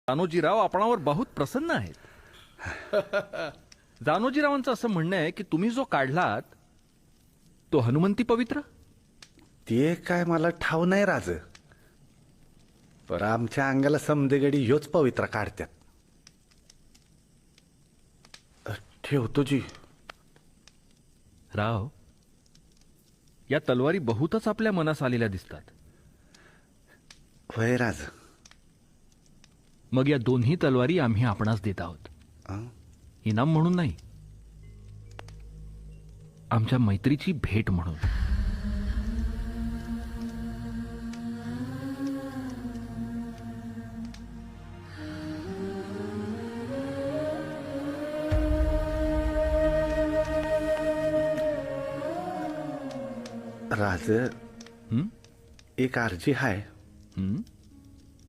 जानोजीराव आपणावर बहुत प्रसन्न आहेत. जानोजीरावांचं असं म्हणणं आहे की तुम्ही जो काढलात तो हनुमंती पवित्र. ते काय मला ठाव नाही राज, पर आमच्या अंगाला समदेगडी ह्योच पवित्र काढत्यात. ठेवतो जी. राव, या तलवारी बहुतच आपल्या मनास आलेल्या दिसतात. होय राज. मग या दोन्ही तलवारी आम्ही आपणास देत आहोत. अं? इनाम म्हणून नाही, आमच्या मैत्रीची भेट म्हणून. राज, हं? एक अर्जी हाय. हं?